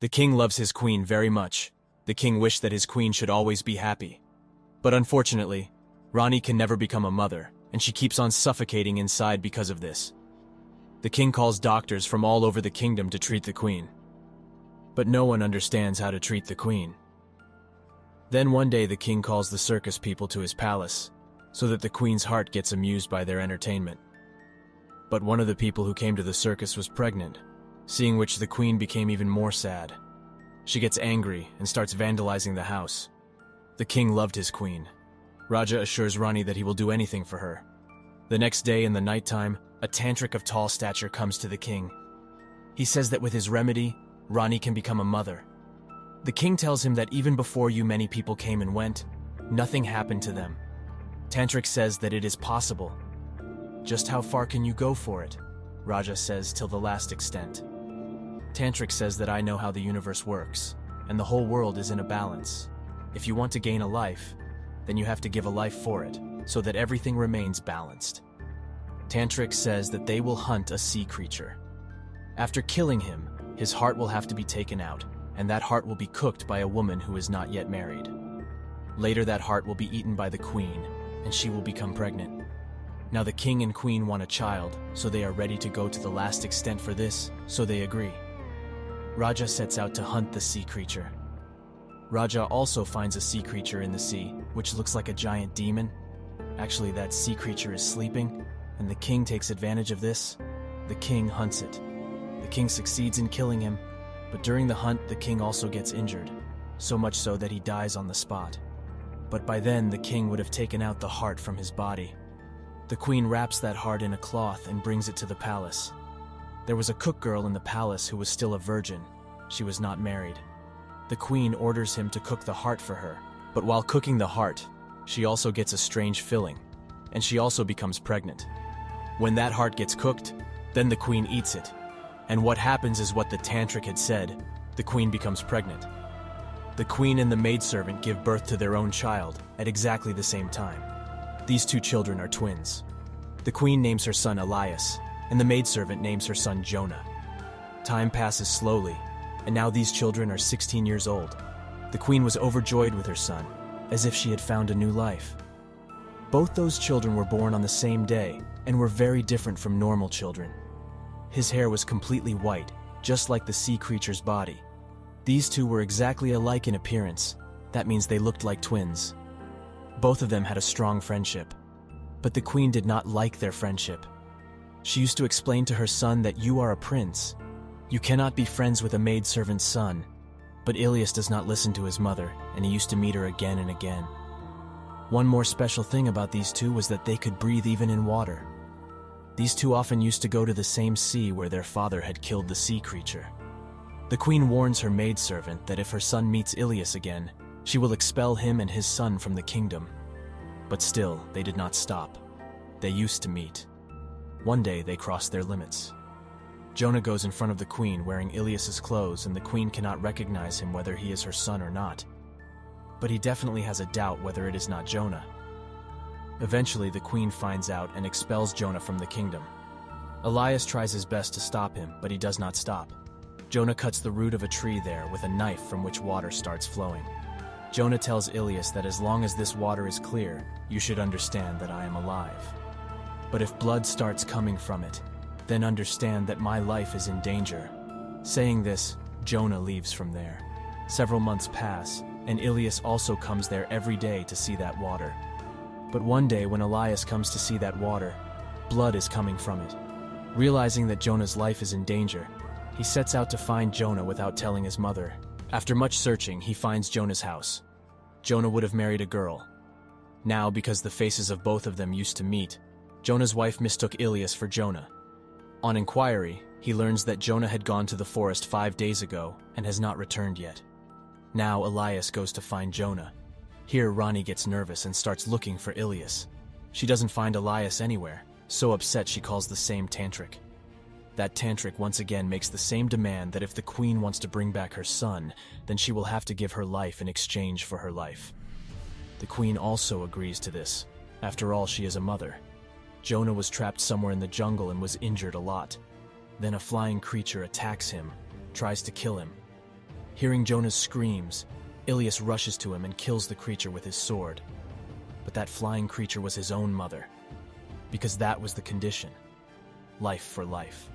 The king loves his queen very much. The king wished that his queen should always be happy. But unfortunately, Rani can never become a mother, and she keeps on suffocating inside because of this. The king calls doctors from all over the kingdom to treat the queen. But no one understands how to treat the queen. Then one day the king calls the circus people to his palace, so that the queen's heart gets amused by their entertainment. But one of the people who came to the circus was pregnant, seeing which the queen became even more sad. She gets angry and starts vandalizing the house. The king loved his queen. Raja assures Rani that he will do anything for her. The next day in the nighttime, a tantric of tall stature comes to the king. He says that with his remedy, Rani can become a mother. The king tells him that even before you many people came and went, nothing happened to them. Tantric says that it is possible. Just how far can you go for it? Raja says, till the last extent. Tantric says that I know how the universe works, and the whole world is in a balance. If you want to gain a life, then you have to give a life for it, so that everything remains balanced. Tantric says that they will hunt a sea creature. After killing him, his heart will have to be taken out, and that heart will be cooked by a woman who is not yet married. Later that heart will be eaten by the queen, and she will become pregnant. Now the king and queen want a child, so they are ready to go to the last extent for this, so they agree. Raja sets out to hunt the sea creature. Raja also finds a sea creature in the sea, which looks like a giant demon. Actually, that sea creature is sleeping, and the king takes advantage of this. The king hunts it. The king succeeds in killing him, but during the hunt the king also gets injured, so much so that he dies on the spot. But by then the king would have taken out the heart from his body. The queen wraps that heart in a cloth and brings it to the palace. There was a cook girl in the palace who was still a virgin. She was not married. The queen orders him to cook the heart for her, but while cooking the heart, she also gets a strange filling, and she also becomes pregnant. When that heart gets cooked, then the queen eats it, and what happens is what the tantric had said: the queen becomes pregnant. The queen and the maidservant give birth to their own child at exactly the same time. These two children are twins. The queen names her son Elias, and the maidservant names her son Jonah. Time passes slowly, and now these children are 16 years old. The queen was overjoyed with her son, as if she had found a new life. Both those children were born on the same day and were very different from normal children. His hair was completely white, just like the sea creature's body. These two were exactly alike in appearance. That means they looked like twins. Both of them had a strong friendship, but the queen did not like their friendship. She used to explain to her son that you are a prince. You cannot be friends with a maidservant's son. But Ilias does not listen to his mother, and he used to meet her again and again. One more special thing about these two was that they could breathe even in water. These two often used to go to the same sea where their father had killed the sea creature. The queen warns her maidservant that if her son meets Ilias again, she will expel him and his son from the kingdom. But still, they did not stop. They used to meet. One day, they crossed their limits. Jonah goes in front of the queen wearing Ilias's clothes, and the queen cannot recognize him whether he is her son or not. But he definitely has a doubt whether it is not Jonah. Eventually, the queen finds out and expels Jonah from the kingdom. Elias tries his best to stop him, but he does not stop. Jonah cuts the root of a tree there with a knife from which water starts flowing. Jonah tells Ilias that as long as this water is clear, you should understand that I am alive. But if blood starts coming from it, then understand that my life is in danger. Saying this, Jonah leaves from there. Several months pass, and Ilias also comes there every day to see that water. But one day when Elias comes to see that water, blood is coming from it. Realizing that Jonah's life is in danger, he sets out to find Jonah without telling his mother. After much searching, he finds Jonah's house. Jonah would have married a girl. Now, because the faces of both of them used to meet, Jonah's wife mistook Ilias for Jonah. On inquiry, he learns that Jonah had gone to the forest 5 days ago and has not returned yet. Now Elias goes to find Jonah. Here Rani gets nervous and starts looking for Ilias. She doesn't find Elias anywhere, so upset she calls the same tantric. That tantric once again makes the same demand that if the queen wants to bring back her son, then she will have to give her life in exchange for her life. The queen also agrees to this. After all, she is a mother. Jonah was trapped somewhere in the jungle and was injured a lot. Then a flying creature attacks him, tries to kill him. Hearing Jonah's screams, Ilias rushes to him and kills the creature with his sword. But that flying creature was his own mother, because that was the condition: life for life.